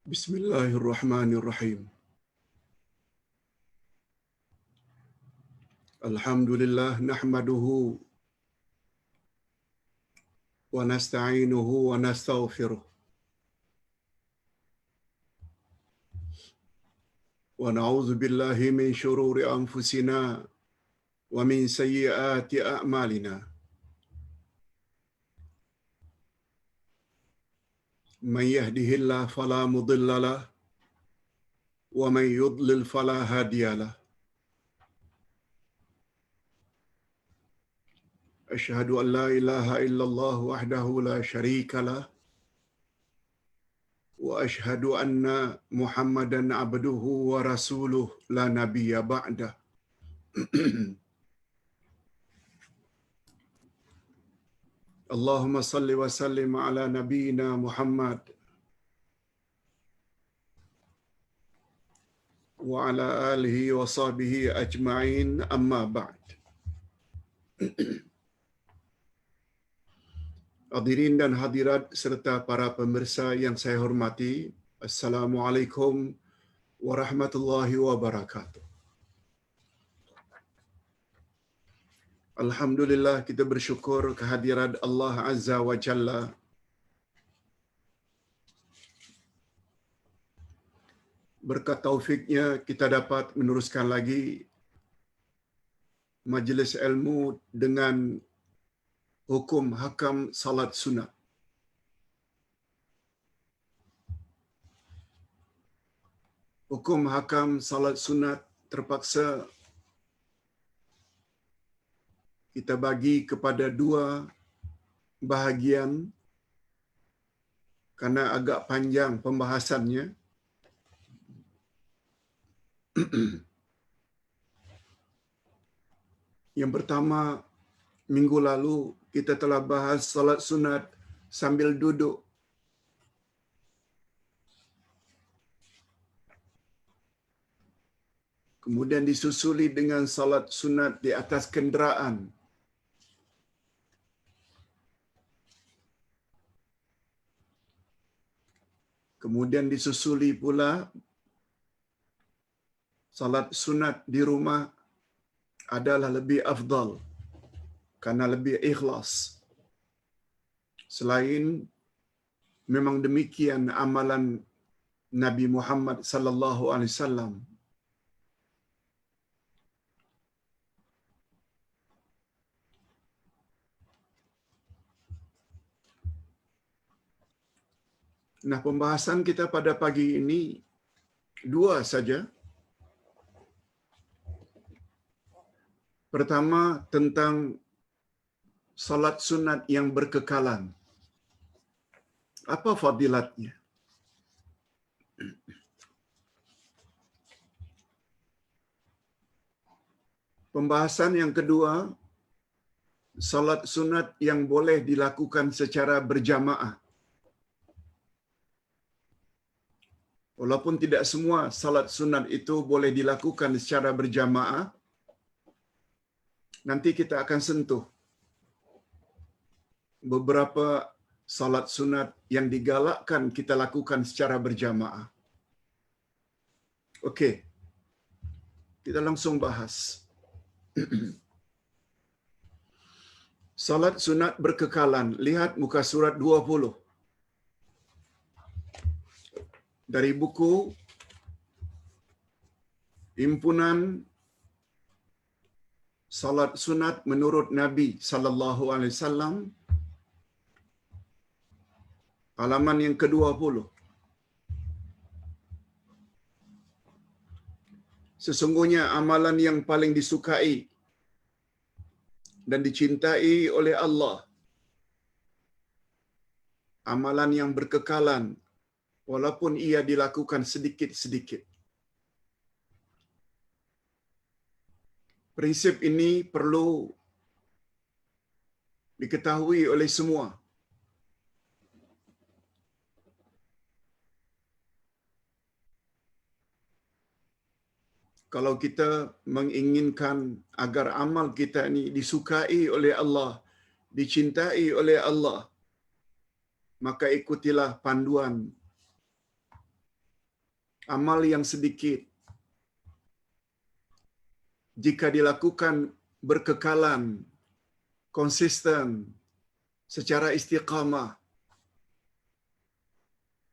Bismillahirrahmanirrahim. Alhamdulillah nahmaduhu wa nasta'inuhu wa nastaghfiruh. Wa na'udzu billahi min shururi anfusina wa min sayyiati a'malina. Man yahdihillahu fala mudilla lahu wa man yudlil fala hadiya lahu. Asyhadu an la ilaha illallah wahdahu la syarika lah wa asyhadu anna Muhammadan abduhu wa rasuluh la nabiyya ba'dah. Allahumma salli wa sallim ala nabiyyina Muhammad wa ala alihi wa sahbihi ajma'in, amma ba'd. Hadirin dan hadirat serta para pemirsa yang saya hormati, Assalamualaikum warahmatullahi wabarakatuh. Alhamdulillah, kita bersyukur kehadirat Allah Azza wa Jalla. Berkat taufiknya kita dapat meneruskan lagi majlis ilmu dengan hukum hakam salat sunat. Hukum hakam salat sunat terpaksa kita bagi kepada dua bahagian karena agak panjang pembahasannya. Yang pertama, minggu lalu kita telah bahas salat sunat sambil duduk. Kemudian disusuli dengan salat sunat di atas kenderaan. Kemudian disusuli pula salat sunat di rumah adalah lebih afdal karena lebih ikhlas. Selain memang demikian amalan Nabi Muhammad sallallahu alaihi wasallam. Nah, pembahasan kita pada pagi ini dua saja. Pertama, tentang salat sunat yang berkekalan. Apa fadilatnya? Pembahasan yang kedua, salat sunat yang boleh dilakukan secara berjamaah. Walaupun tidak semua salat sunat itu boleh dilakukan secara berjamaah, nanti kita akan sentuh beberapa salat sunat yang digalakkan kita lakukan secara berjamaah. Okey, kita langsung bahas. Salat sunat berkekalan. Lihat muka surat 20. Dari buku Himpunan Salat Sunat Menurut Nabi sallallahu alaihi wasallam, halaman yang ke-20. Sesungguhnya amalan yang paling disukai dan dicintai oleh Allah, amalan yang berkekalan walaupun ia dilakukan sedikit-sedikit. Prinsip ini perlu diketahui oleh semua. Kalau kita menginginkan agar amal kita ini disukai oleh Allah, dicintai oleh Allah, maka ikutilah panduan amal yang sedikit jika dilakukan berkekalan, konsisten, secara istiqamah,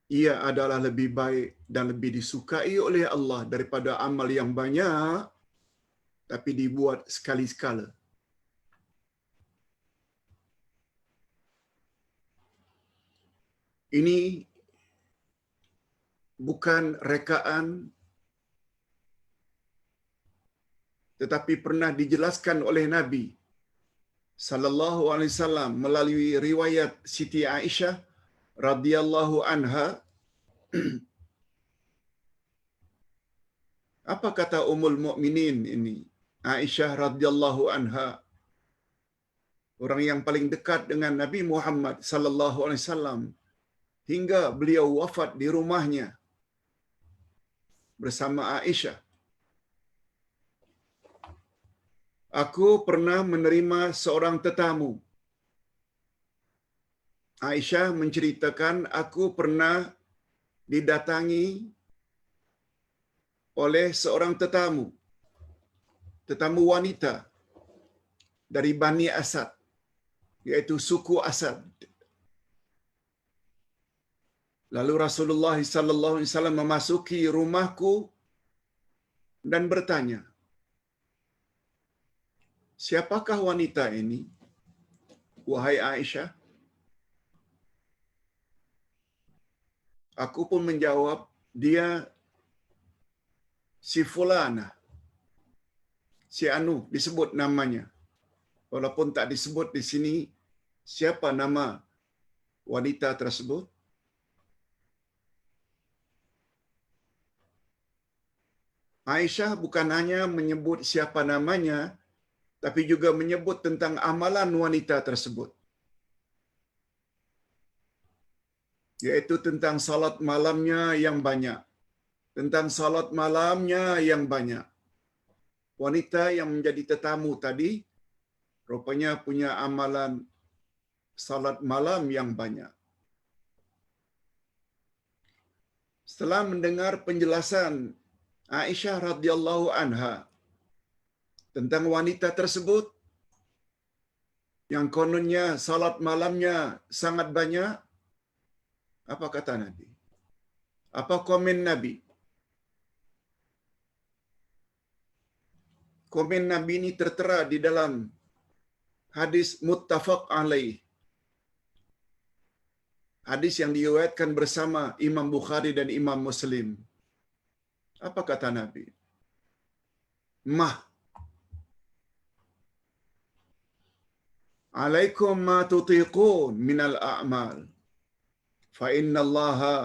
ia adalah lebih baik dan lebih disukai oleh Allah daripada amal yang banyak tapi dibuat sekali-sekala. Ini bukan rekaan tetapi pernah dijelaskan oleh Nabi sallallahu alaihi wasallam melalui riwayat Siti Aisyah radhiyallahu anha. Apa kata Ummul Mukminin ini? Aisyah radhiyallahu anha, orang yang paling dekat dengan Nabi Muhammad sallallahu alaihi wasallam hingga beliau wafat di rumahnya bersama Aisyah. Aku pernah menerima seorang tetamu. Aisyah menceritakan, aku pernah didatangi oleh seorang tetamu wanita dari Bani Asad, yaitu suku Asad. Lalu Rasulullah sallallahu alaihi wasallam memasuki rumahku dan bertanya, "Siapakah wanita ini, wahai Aisyah?" Aku pun menjawab, "Dia si Fulana, si Anu," disebut namanya. Walaupun tak disebut di sini siapa nama wanita tersebut. Aisyah bukan hanya menyebut siapa namanya, tapi juga menyebut tentang amalan wanita tersebut, yaitu tentang salat malamnya yang banyak. Tentang salat malamnya yang banyak. Wanita yang menjadi tetamu tadi rupanya punya amalan salat malam yang banyak. Setelah mendengar penjelasan Aisyah radhiyallahu anha tentang wanita tersebut yang kononnya salat malamnya sangat banyak, apa kata Nabi? Apa komen Nabi? Komen Nabi ini tertera di dalam hadis muttafaq alaih. Hadis yang diriwayatkan bersama Imam Bukhari dan Imam Muslim. Apa kata Nabi? Mah, alaikum ma tutiqun minal a'mal, fa inna Allaha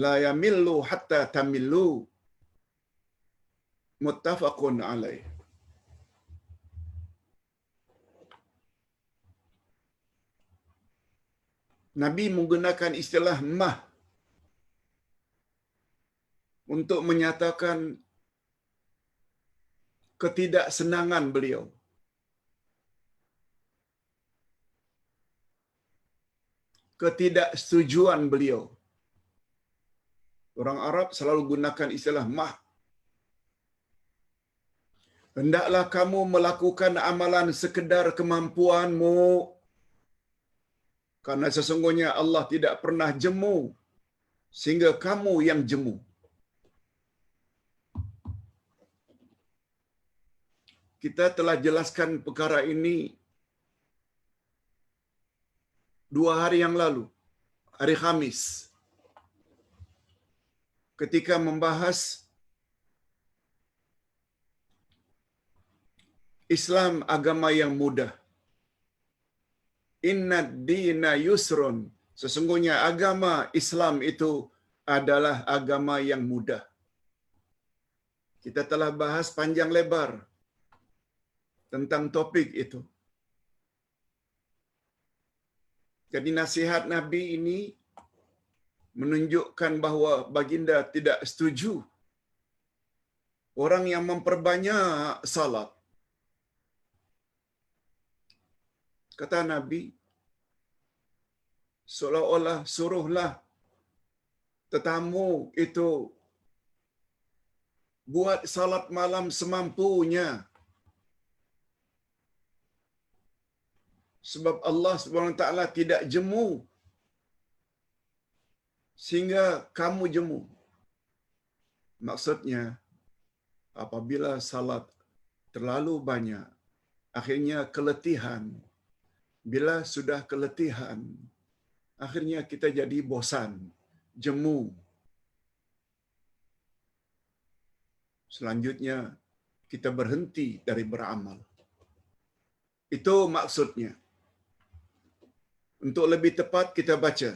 la yamillu hatta tamillu. Muttafaqun alaih. Nabi menggunakan istilah mah untuk menyatakan ketidaksenangan beliau, ketidaksetujuan beliau. Orang Arab selalu gunakan istilah mah. Hendaklah kamu melakukan amalan sekedar kemampuanmu, karena sesungguhnya Allah tidak pernah jemu sehingga kamu yang jemu. Kita telah jelaskan perkara ini 2 hari yang lalu, hari Khamis, ketika membahas Islam agama yang mudah. Inna dina yusrun. Sesungguhnya agama Islam itu adalah agama yang mudah. Kita telah bahas panjang lebar tentang topik itu. Jadi nasihat Nabi ini menunjukkan bahawa baginda tidak setuju orang yang memperbanyak salat. Kata Nabi, seolah-olah suruhlah tetamu itu buat salat malam semampunya. Sebab Allah Subhanahu Wa Taala tidak jemu sehingga kamu jemu. Maksudnya, apabila salat terlalu banyak, akhirnya keletihan. Bila sudah keletihan, akhirnya kita jadi bosan, jemu. Selanjutnya, kita berhenti dari beramal. Itu maksudnya. Untuk lebih tepat, kita baca.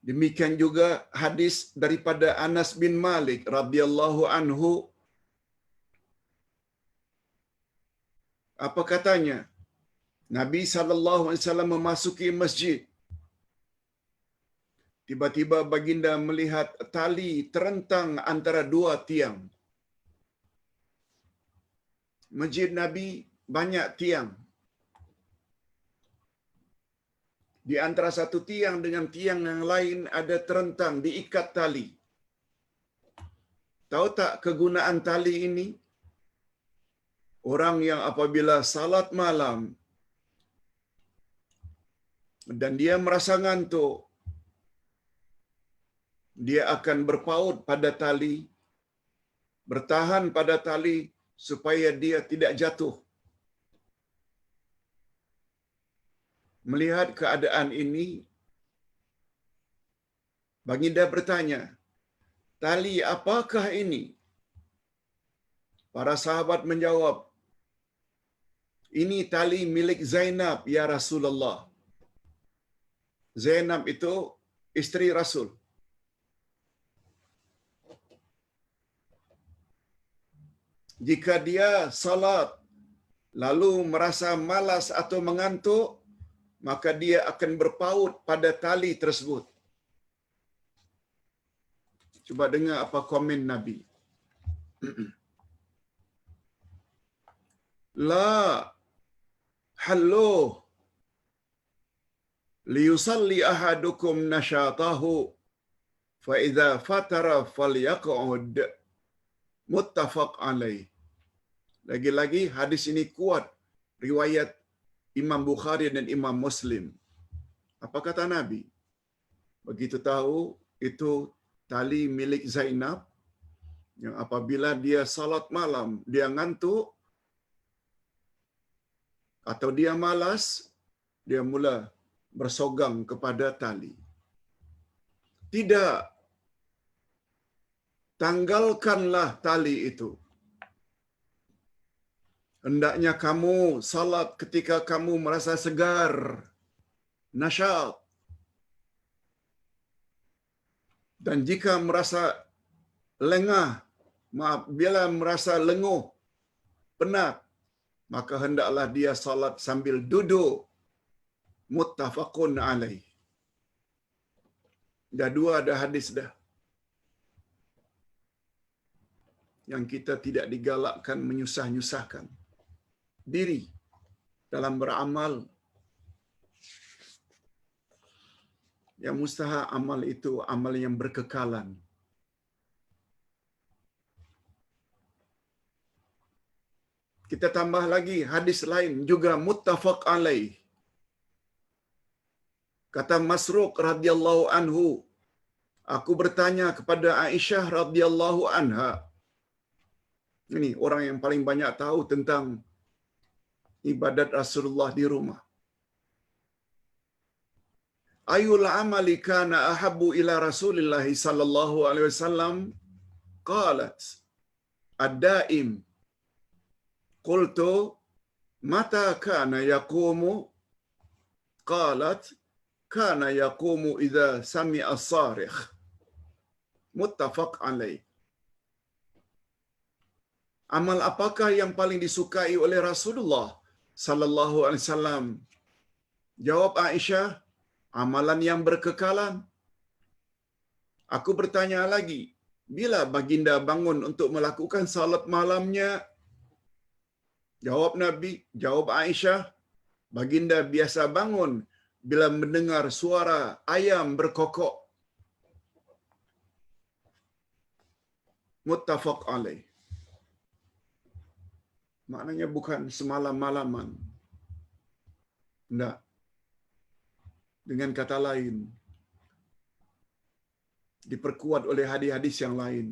Demikian juga hadis daripada Anas bin Malik radhiyallahu anhu. Apa katanya? Nabi SAW memasuki masjid. Tiba-tiba baginda melihat tali terentang antara dua tiang. Masjid Nabi banyak tiang. Di antara satu tiang dengan tiang yang lain ada terentang, diikat tali. Tahu tak kegunaan tali ini? Orang yang apabila salat malam dan dia merasa ngantuk, dia akan berpaut pada tali, bertahan pada tali supaya dia tidak jatuh. Melihat keadaan ini, baginda bertanya, tali apakah ini? Para sahabat menjawab, ini tali milik Zainab, ya Rasulullah. Zainab itu istri Rasul. Jika dia salat lalu merasa malas atau mengantuk, maka dia akan berpaut pada tali tersebut. Cuba dengar apa komen Nabi. La hallu liyusalli ahadukum nashatahu fa idza fatara falyaq'ud. Muttafaq alaih. Lagi-lagi hadis ini kuat riwayat Imam Bukhari dan Imam Muslim. Apa kata Nabi? Begitu tahu itu tali milik Zainab, yang apabila dia salat malam, dia ngantuk atau dia malas, dia mula bersogang kepada tali. Tidak. Tanggalkanlah tali itu. Hendaknya kamu salat ketika kamu merasa segar, nasyat. Dan jika merasa lengah, bila merasa lenguh, penat, maka hendaklah dia salat sambil duduk. Muttafaqun alaih. Dah dua ada hadis dah. Yang kita tidak digalakkan menyusah-nyusahkan diri dalam beramal. Yang mustahak amal itu amal yang berkekalan. Kita tambah lagi hadis lain juga muttafaq alaih. Kata Masruq radhiyallahu anhu, aku bertanya kepada Aisyah radhiyallahu anha. Ini orang yang paling banyak tahu tentang ibadat Rasulullah di rumah. Ayul amali kana ahabbu ila Rasulillah sallallahu alaihi wasallam? Qalat ad-daim. Qultu mata kana yaqumu? Qalat kana yaqumu idza sami'a as-sarikh. Muttafaq alaih. Amal apakah yang paling disukai oleh Rasulullah sallallahu alaihi wasallam? Jawab Aisyah, amalan yang berkekalan. Aku bertanya lagi, bila baginda bangun untuk melakukan salat malamnya? Jawab Aisyah, baginda biasa bangun bila mendengar suara ayam berkokok. muttafaq alaih. Maknanya bukan semalam-malaman. Enggak. Dengan kata lain, diperkuat oleh hadis-hadis yang lain.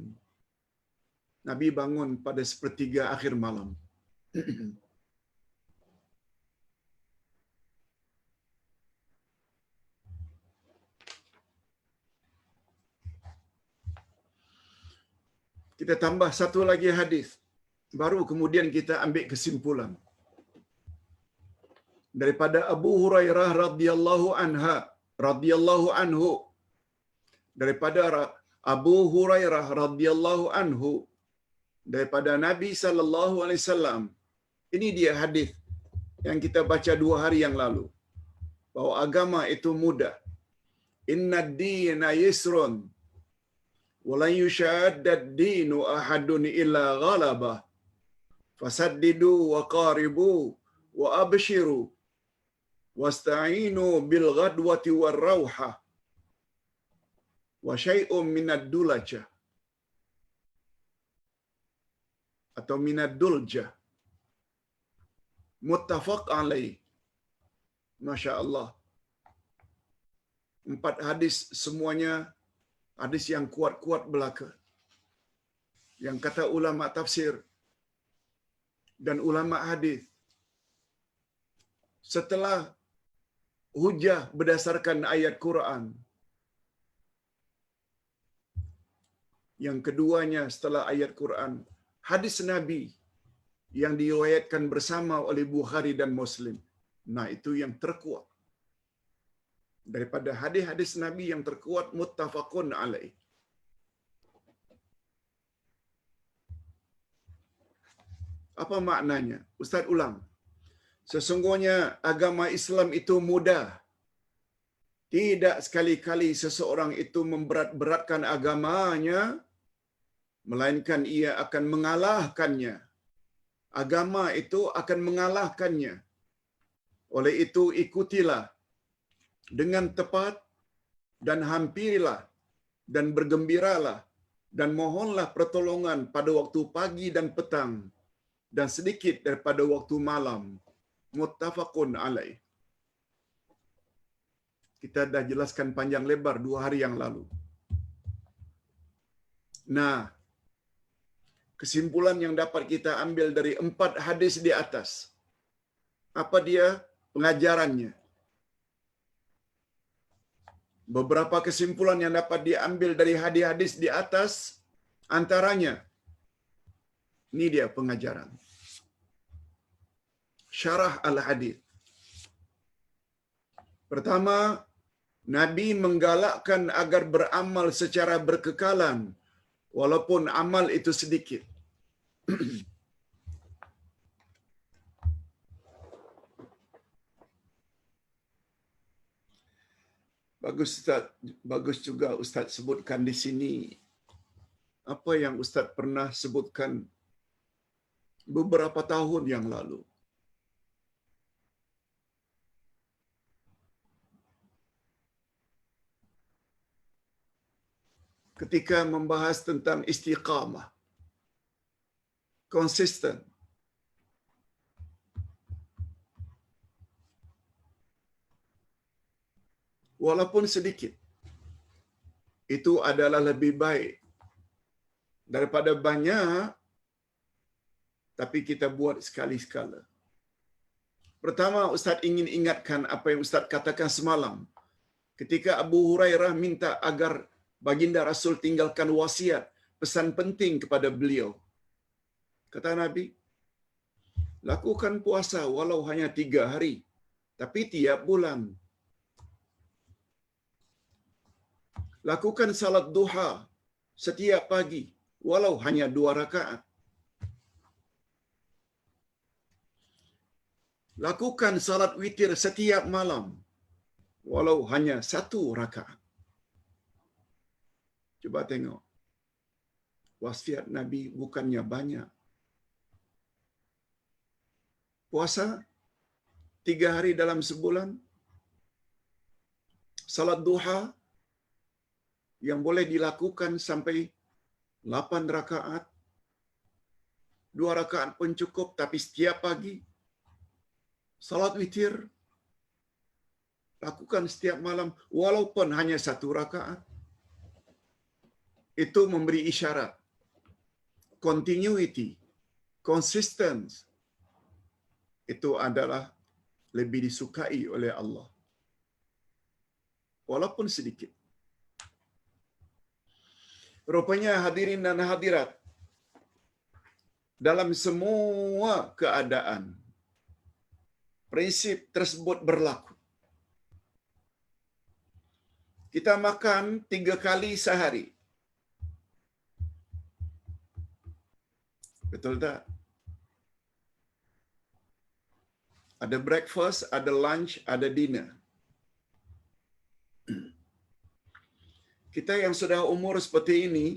Nabi bangun pada sepertiga akhir malam. Kita tambah satu lagi hadis. Baru kemudian kita ambil kesimpulan. Daripada Abu Hurairah radhiyallahu anhu. Daripada Abu Hurairah radhiyallahu anhu, daripada Nabi sallallahu alaihi wasallam. Ini dia hadis yang kita baca 2 hari yang lalu. Bahwa agama itu mudah. Inna ad-dina yusrun wa lan yushadda ad-dinu ahadun illa ghalabah. Fasaddidu wa qaribu wa abshiru wasta'inu bil ghadwati war rauha wa syai'un minad dulajah atau minad duljah. Muttafaq alaih. Masya Allah. 4 hadis semuanya hadis yang kuat-kuat belaka. Yang kata ulama tafsir dan ulama hadis, setelah hujah berdasarkan ayat Quran, yang keduanya setelah ayat Quran, hadis Nabi yang diriwayatkan bersama oleh Bukhari dan Muslim. Nah, itu yang terkuat. Daripada hadis-hadis Nabi yang terkuat, muttafaqun alaih. Apa maknanya? Ustaz ulang. Sesungguhnya agama Islam itu mudah. Tidak sekali-kali seseorang itu memberat-beratkan agamanya, melainkan ia akan mengalahkannya. Agama itu akan mengalahkannya. Oleh itu ikutilah dengan tepat dan hampirilah dan bergembiralah dan mohonlah pertolongan pada waktu pagi dan petang dan sedikit daripada waktu malam. Muttafaqun alaih. Kita dah jelaskan panjang lebar 2 hari yang lalu. Nah, kesimpulan yang dapat kita ambil dari 4 hadis di atas. Apa dia pengajarannya? Beberapa kesimpulan yang dapat diambil dari hadis-hadis di atas, antaranya, ini dia pengajaran. Syarah al-hadis. Pertama, Nabi menggalakkan agar beramal secara berkekalan, walaupun amal itu sedikit. Bagus Ustaz, bagus juga Ustaz sebutkan di sini apa yang Ustaz pernah sebutkan beberapa tahun yang lalu. Ketika membahas tentang istiqamah, konsisten. Walaupun sedikit, itu adalah lebih baik daripada banyak, tapi kita buat sekali-sekala. Pertama, Ustaz ingin ingatkan apa yang Ustaz katakan semalam. Ketika Abu Hurairah minta agar baginda Rasul tinggalkan wasiat, pesan penting kepada beliau. Kata Nabi, lakukan puasa walau hanya 3 hari, tapi tiap bulan. Lakukan salat duha setiap pagi, walau hanya 2 rakaat. Lakukan salat witir setiap malam, walau hanya 1 rakaat. Coba tengok. Wasiat Nabi bukannya banyak. Puasa 3 hari dalam sebulan. Salat duha yang boleh dilakukan sampai 8 rakaat, 2 rakaat pun cukup, tapi setiap pagi, salat witir, lakukan setiap malam, walaupun hanya 1 rakaat. Itu memberi isyarat, continuity, consistency, itu adalah lebih disukai oleh Allah. Walaupun sedikit. Rupanya hadirin dan hadirat, dalam semua keadaan, prinsip tersebut berlaku. Kita makan 3 kali sehari. Betul tak? Ada breakfast, ada lunch, ada dinner. Kita yang sudah umur seperti ini,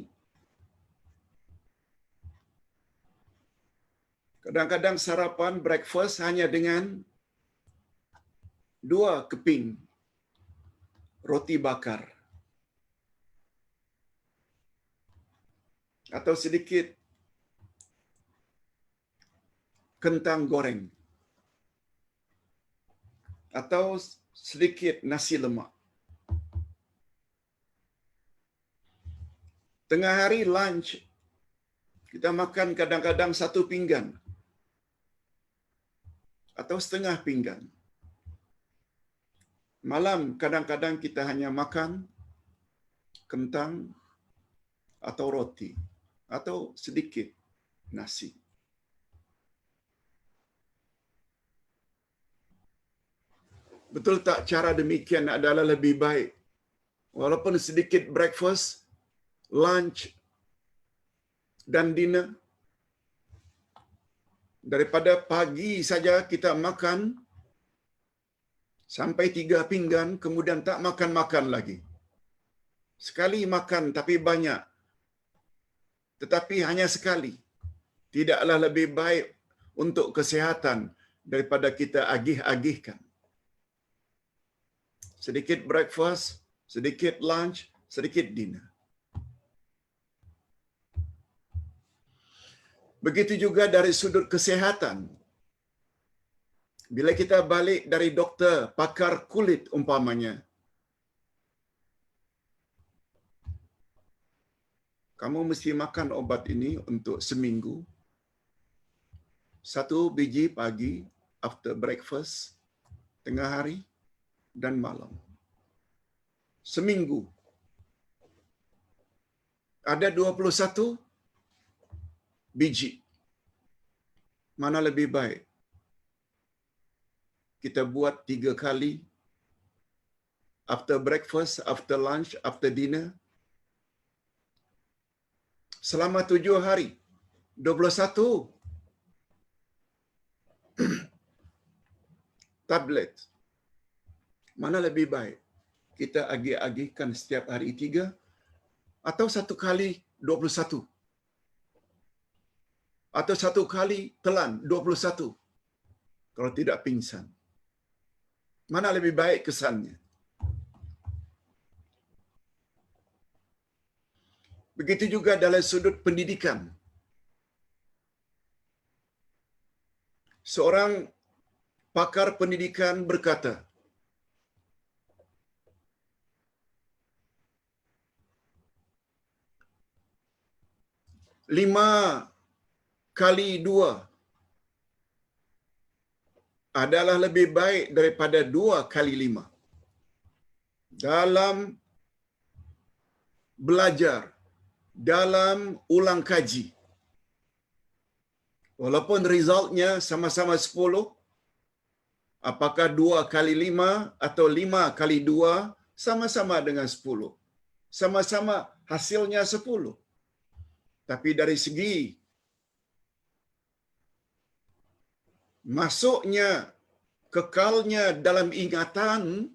kadang-kadang sarapan breakfast hanya dengan 2 keping roti bakar. Atau sedikit kentang goreng. Atau sedikit nasi lemak. Tengah hari lunch, kita makan kadang-kadang 1 pinggan. Atau setengah pinggan. Malam kadang-kadang kita hanya makan kentang atau roti. Atau sedikit nasi. Betul tak cara demikian adalah lebih baik? Walaupun sedikit breakfast, lunch, dan dinner, daripada pagi saja kita makan sampai 3 pinggan, kemudian tak makan-makan lagi. Sekali makan tapi banyak, tetapi hanya sekali. Tidaklah lebih baik untuk kesihatan daripada kita agih-agihkan. Sedikit breakfast, sedikit lunch, sedikit dinner. Begitu juga dari sudut kesihatan. Bila kita balik dari doktor, pakar kulit umpamanya, kamu mesti makan obat ini untuk seminggu. 1 biji pagi, after breakfast, tengah hari, dan malam. Seminggu. Ada 21 biji. Mana lebih baik? Kita buat 3 kali, after breakfast, after lunch, after dinner. Selama 7 hari, 21 tablet. Mana lebih baik? Kita agih-agihkan setiap hari 3 atau 1 kali 21? Atau 1 kali telan 21? Kalau tidak pingsan. Mana lebih baik kesannya? Begitu juga dalam sudut pendidikan. Seorang pakar pendidikan berkata, 5 kali 2 adalah lebih baik daripada 2 kali 5. Dalam belajar, dalam ulang kaji. Walaupun resultnya sama-sama 10, apakah 2 kali 5 atau 5 kali 2 sama-sama dengan 10. Sama-sama hasilnya 10. Tapi dari segi masuknya, kekalnya dalam ingatan,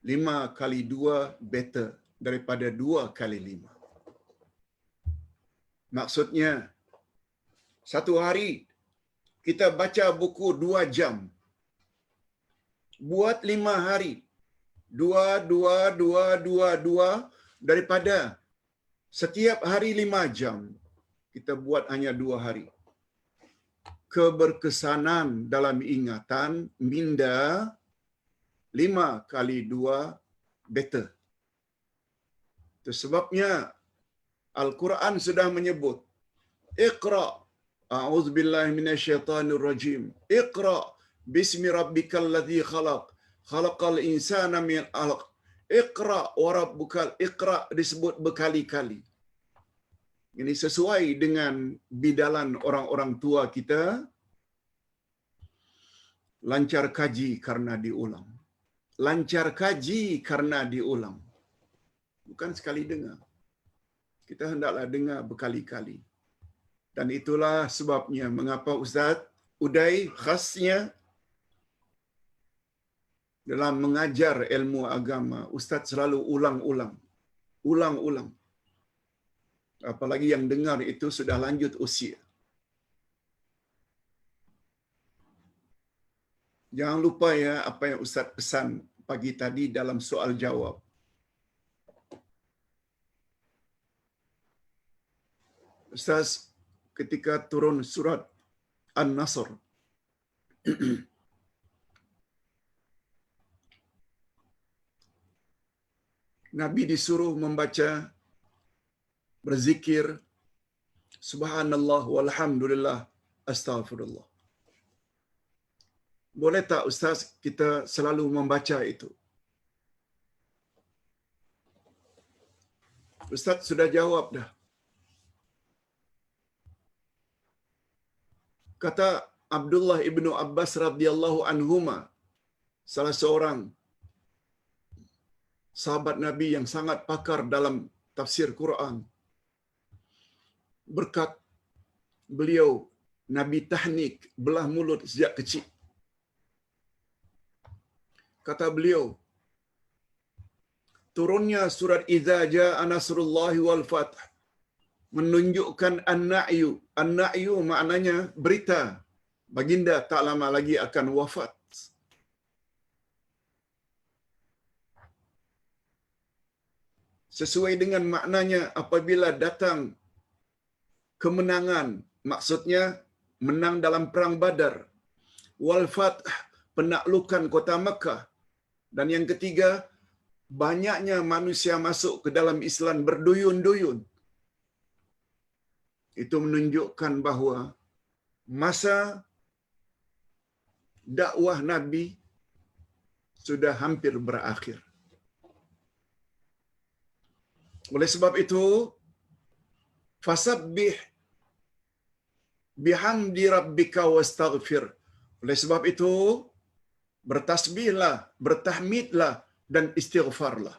5 kali 2 better daripada 2 kali 5. Maksudnya, 1 hari kita baca buku 2 jam. Buat 5 hari. 2, 2, 2, 2, 2 daripada Setiap hari 5 jam. Kita buat hanya 2 hari. Keberkesanan dalam ingatan minda 5 kali 2 better. Itu sebabnya Al-Quran sudah menyebut Iqra. A'udzubillahi minasyaitonir rajim. Iqra bismi rabbikal ladzi khalaq. Khalaqal insana min 'alaq. Iqra wa rabbukal Iqra disebut berkali-kali. Ini sesuai dengan bidalan orang-orang tua kita, lancar kaji karena diulang. Lancar kaji karena diulang. Bukan sekali dengar. Kita hendaklah dengar berkali-kali. Dan itulah sebabnya mengapa Ustaz Uday khasnya dalam mengajar ilmu agama, Ustaz selalu ulang-ulang. Ulang-ulang. Apalagi yang dengar itu sudah lanjut usia. Jangan lupa ya apa yang Ustaz pesan pagi tadi dalam soal jawab. Ustaz ketika turun surat An-Nasr Nabi disuruh membaca, berzikir subhanallah walhamdulillah astaghfirullah. Boleh tak Ustaz kita selalu membaca itu? Ustaz sudah jawab dah. Kata Abdullah ibnu Abbas radhiyallahu anhuma, salah seorang sahabat Nabi yang sangat pakar dalam tafsir Quran. Berkat beliau, Nabi tahnik, belah mulut sejak kecil. Kata beliau, turunnya surat Idza Jaa Nasrullahi wal Fath menunjukkan an-na'yu. An-na'yu maknanya berita. Baginda tak lama lagi akan wafat. Sesuai dengan maknanya apabila datang kemenangan, maksudnya menang dalam perang Badar. Wal Fath, penaklukan kota Mekah. Dan yang ketiga, banyaknya manusia masuk ke dalam Islam berduyun-duyun. Itu menunjukkan bahawa masa dakwah Nabi sudah hampir berakhir. Oleh sebab itu, fasabbih bihamdi rabbika wastaghfir. Oleh sebab itu, bertasbihlah, bertahmidlah dan istighfarlah.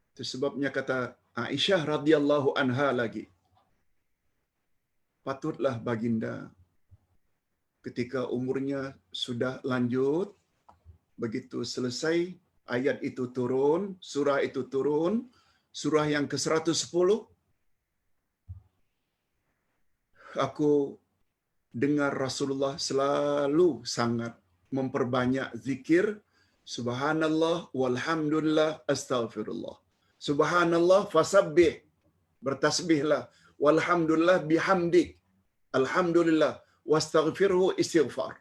Itu sebabnya kata Aisyah radhiyallahu anha lagi, patutlah baginda ketika umurnya sudah lanjut, begitu selesai ayat itu turun, surah itu turun, surah yang ke-110, aku dengar Rasulullah selalu sangat memperbanyak zikir subhanallah walhamdulillah astaghfirullah. Subhanallah fasabbih, bertasbihlah, walhamdulillah bihamdik, alhamdulillah, wastaghfirhu istighfar.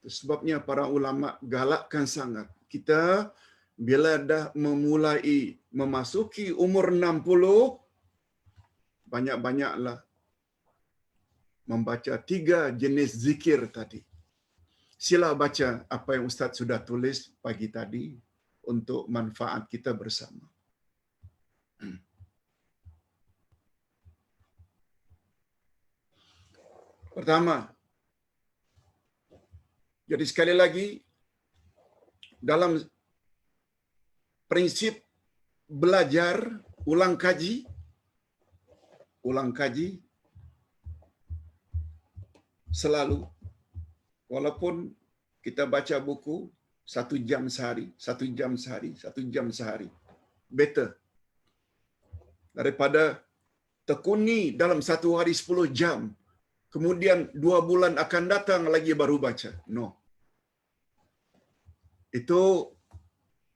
Sebabnya para ulama galakkan sangat kita bila dah memulai memasuki umur 60, banyak-banyaklah membaca 3 jenis zikir tadi. Sila baca apa yang Ustaz sudah tulis pagi tadi untuk manfaat kita bersama. Pertama, jadi sekali lagi, dalam prinsip belajar, ulang kaji selalu, walaupun kita baca buku 1 jam sehari, 1 jam sehari, 1 jam sehari, better daripada tekuni dalam 1 hari 10 jam, kemudian 2 bulan akan datang lagi baru baca. No. Itu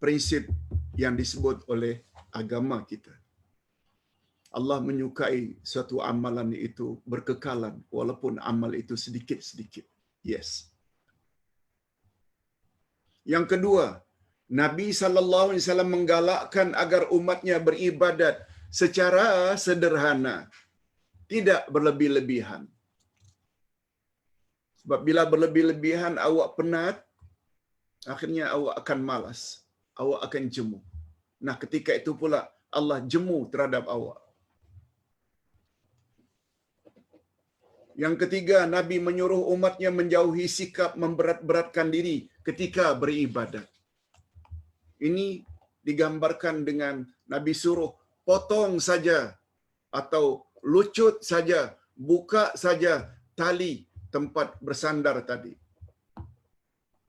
prinsip yang disebut oleh agama kita. Allah menyukai suatu amalan itu berkekalan walaupun amal itu sedikit-sedikit. Yes. Yang kedua, Nabi sallallahu alaihi wasallam menggalakkan agar umatnya beribadat secara sederhana, tidak berlebih-lebihan. Sebab bila berlebih-lebihan awak penat, akhirnya awak akan malas, awak akan jemu. Nah, ketika itu pula Allah jemu terhadap awak. Yang ketiga, Nabi menyuruh umatnya menjauhi sikap memberat-beratkan diri ketika beribadat. Ini digambarkan dengan Nabi suruh potong saja atau lucut saja, buka saja tali tempat bersandar tadi.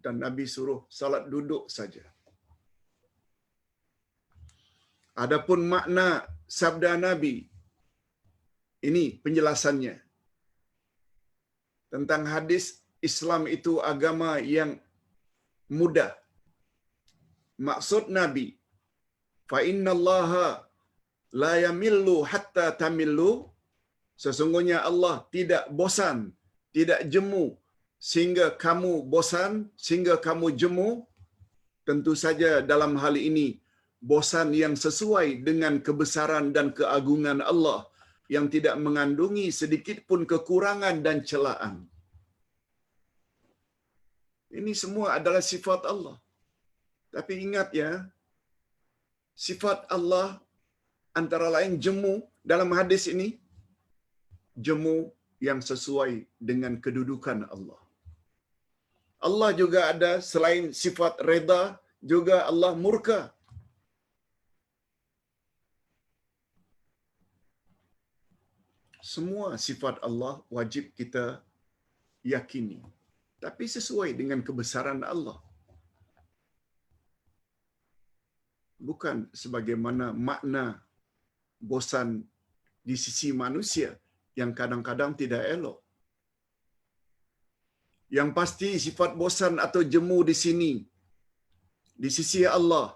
Dan Nabi suruh salat duduk saja. Adapun makna sabda Nabi, ini penjelasannya. Tentang hadis Islam itu agama yang mudah. Maksud Nabi, fa innallaha la yamillu hatta tamillu, sesungguhnya Allah tidak bosan, tidak jemu sehingga kamu bosan, sehingga kamu jemu. Tentu saja dalam hal ini bosan yang sesuai dengan kebesaran dan keagungan Allah yang tidak mengandungi sedikit pun kekurangan dan celaan. Ini semua adalah sifat Allah. Tapi ingat ya, sifat Allah antara lain jemu dalam hadis ini, jemu yang sesuai dengan kedudukan Allah. Allah juga ada selain sifat reda, juga Allah murka. Semua sifat Allah wajib kita yakini, tapi sesuai dengan kebesaran Allah. Bukan sebagaimana makna bosan di sisi manusia yang kadang-kadang tidak elok. Yang pasti sifat bosan atau jemu di sini, di sisi Allah,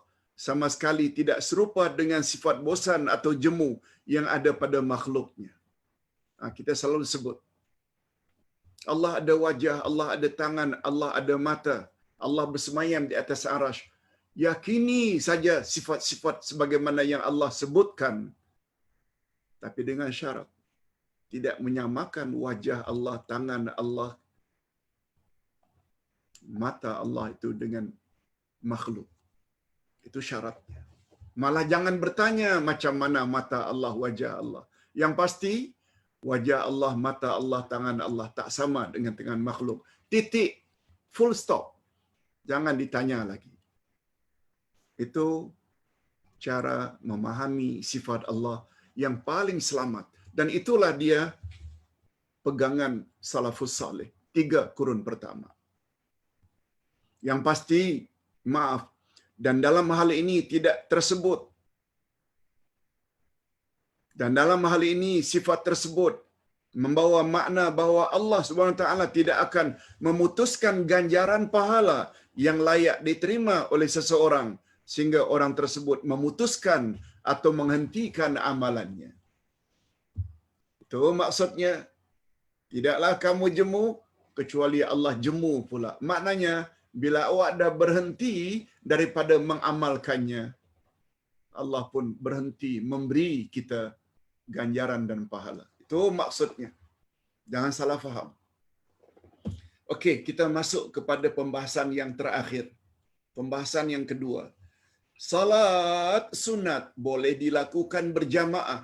sama sekali tidak serupa dengan sifat bosan atau jemu yang ada pada makhluknya. Kita selalu sebut, Allah ada wajah, Allah ada tangan, Allah ada mata, Allah bersemayam di atas arasy. Yakini saja sifat-sifat sebagaimana yang Allah sebutkan, tapi dengan syarat tidak menyamakan wajah Allah, tangan Allah, mata Allah itu dengan makhluk. Itu syaratnya. Malah jangan bertanya macam mana mata Allah, wajah Allah. Yang pasti wajah Allah, mata Allah, tangan Allah tak sama dengan makhluk. Titik, full stop. Jangan ditanya lagi. Itu cara memahami sifat Allah yang paling selamat. Dan itulah dia pegangan salafus salih, 3 kurun pertama. Yang pasti, maaf, dan dalam hal ini tidak tersebut. Dan dalam hal ini sifat tersebut membawa makna bahawa Allah SWT tidak akan memutuskan ganjaran pahala yang layak diterima oleh seseorang sehingga orang tersebut memutuskan atau menghentikan amalannya. Itu maksudnya, tidaklah kamu jemu kecuali Allah jemu pula. Maknanya, bila awak dah berhenti daripada mengamalkannya, Allah pun berhenti memberi kita ganjaran dan pahala. Itu maksudnya. Jangan salah faham. Okey, kita masuk kepada pembahasan yang terakhir. Pembahasan yang kedua. Salat sunat boleh dilakukan berjamaah.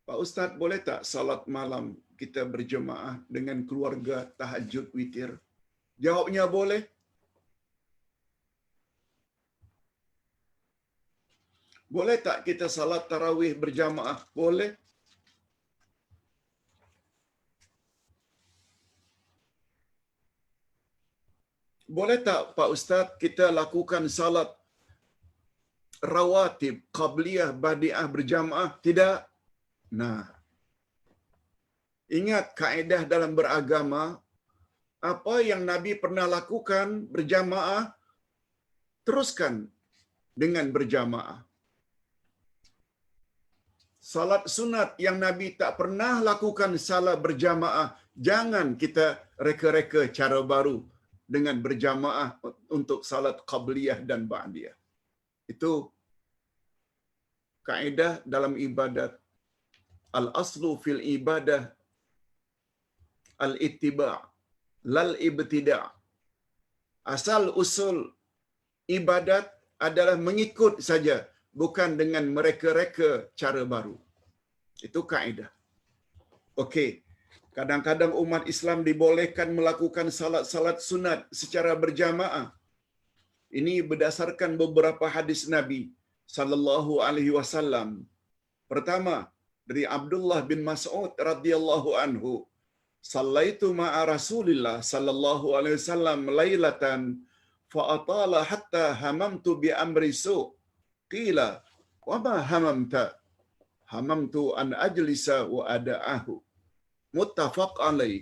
Pak Ustaz, boleh tak salat malam kita berjemaah dengan keluarga tahajud witir? Jawabnya boleh. Boleh tak kita salat tarawih berjamaah? Boleh. Boleh tak Pak Ustaz kita lakukan salat rawatib, qabliyah, badi'ah berjamaah? Tidak. Nah, ingat kaedah dalam beragama, Apa yang Nabi pernah lakukan berjamaah, teruskan dengan berjamaah. Salat sunat yang Nabi tak pernah lakukan salat berjamaah, jangan kita reka-reka cara baru dengan berjamaah untuk salat qabliyah dan ba'diyah. Itu kaedah dalam ibadat. Al-aslu fil ibadah al-ittiba' lal ibtida'. Asal usul ibadat adalah mengikut saja, bukan dengan mereka-reka cara baru. Itu kaedah. Okey. Kadang-kadang umat Islam dibolehkan melakukan salat-salat sunat secara berjamaah. Ini berdasarkan beberapa hadis Nabi sallallahu alaihi wasallam. Pertama, dari Abdullah bin Mas'ud radhiyallahu anhu, "Shallaitu ma'a Rasulillah sallallahu alaihi wasallam lailatan fa atala hatta hamamtu bi amri su'." Qila, "Wa ma hamamta?" "Hamamtu an ajlisa wa ada'ahu." Muttafaq alaih.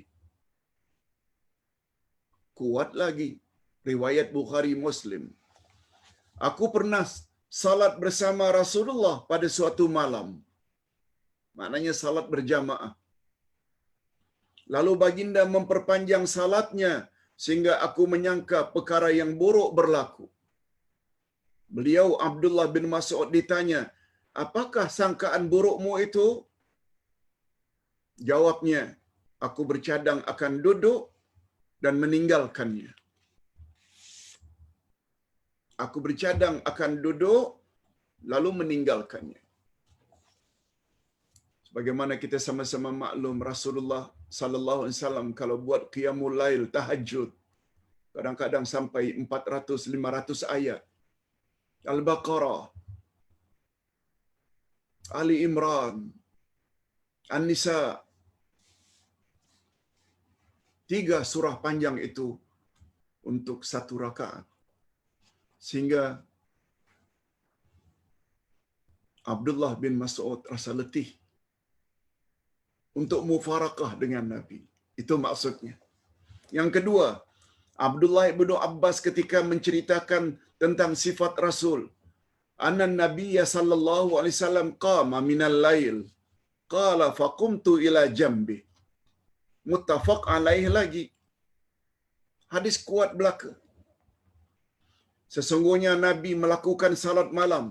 Kuat lagi riwayat Bukhari Muslim. Aku pernah salat bersama Rasulullah pada suatu malam. Maknanya salat berjamaah. Lalu baginda memperpanjang salatnya sehingga aku menyangka perkara yang buruk berlaku. Beliau Abdullah bin Mas'ud ditanya, "Apakah sangkaan burukmu itu?" Jawabnya, "Aku bercadang akan duduk dan meninggalkannya." Aku bercadang akan duduk lalu meninggalkannya. Sebagaimana kita sama-sama maklum, Rasulullah sallallahu alaihi wasallam kalau buat qiyamul lail, tahajud, kadang-kadang sampai 400-500 ayat. Al-Baqarah, Ali Imran, An-Nisa. 3 surah panjang itu untuk satu rakaat. Sehingga Abdullah bin Mas'ud rasa letih untuk mufarakah dengan Nabi. Itu maksudnya. Yang kedua, Abdullah bin Abbas ketika menceritakan tentang sifat Rasul, "Anna Nabiyya sallallahu alaihi wasallam qama minal lail, qala faqumtu ila jambi." Muttafaq alaih lagi. Hadis kuat belaka. Sesungguhnya Nabi melakukan salat malam.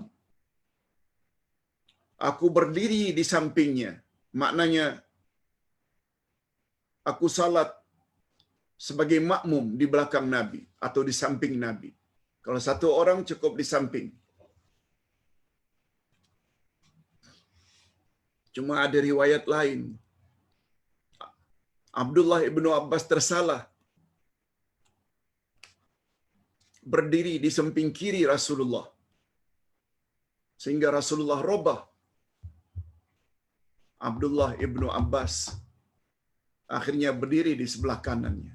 Aku berdiri di sampingnya. Maknanya, aku salat sebagai makmum di belakang Nabi atau di samping Nabi. Kalau satu orang cukup di samping. Cuma ada riwayat lain. Abdullah ibnu Abbas tersalah. Berdiri di samping kiri Rasulullah. Sehingga Rasulullah robah. Abdullah ibnu Abbas akhirnya berdiri di sebelah kanannya.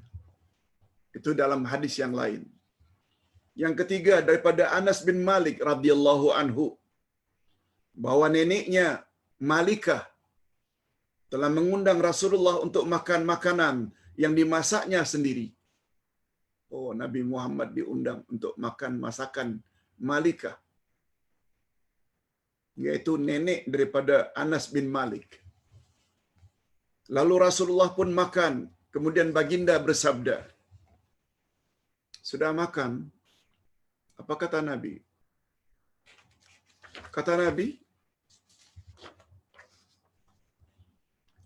Itu dalam hadis yang lain. Yang ketiga daripada Anas bin Malik radhiyallahu anhu, bahwa neneknya Malikah telah mengundang Rasulullah untuk makan makanan yang dimasaknya sendiri. Oh, Nabi Muhammad diundang untuk makan masakan Malikah, yaitu nenek daripada Anas bin Malik. Lalu Rasulullah pun makan, kemudian baginda bersabda, "Sudah makan?" Apa kata Nabi? Kata Nabi,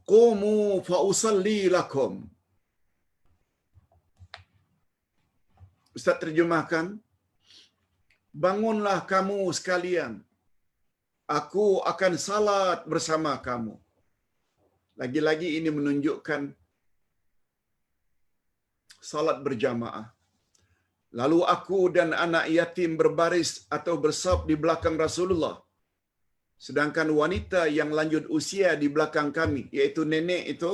"Qumu fa usalli lakum." Ustaz terjemahkan, "Bangunlah kamu sekalian, aku akan salat bersama kamu." Lagi-lagi ini menunjukkan salat berjamaah. Lalu aku dan anak yatim berbaris atau bersaf di belakang Rasulullah. Sedangkan wanita yang lanjut usia di belakang kami, yaitu nenek itu,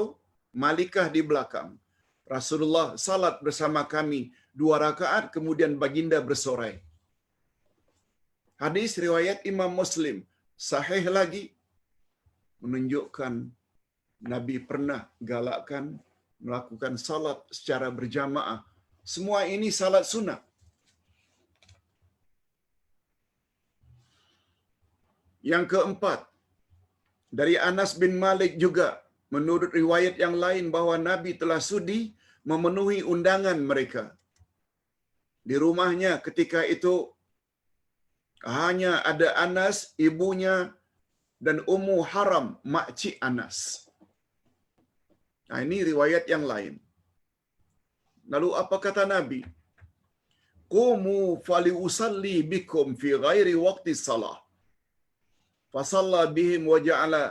Malikah di belakang. Rasulullah salat bersama kami 2 rakaat, kemudian baginda bersorai. Hadis riwayat Imam Muslim, sahih lagi, menunjukkan Nabi pernah galakkan melakukan salat secara berjamaah. Semua ini salat sunat. Yang keempat, dari Anas bin Malik juga, menurut riwayat yang lain bahawa Nabi telah sudi memenuhi undangan mereka. Di rumahnya ketika itu hanya ada Anas, ibunya, dan Ummu Haram, makcik Anas. Nah, ini riwayat yang lain. Lalu apa kata Nabi? Qumu faliusalli bikum fi ghairi waqti salah. Fasalla bihim wa ja'ala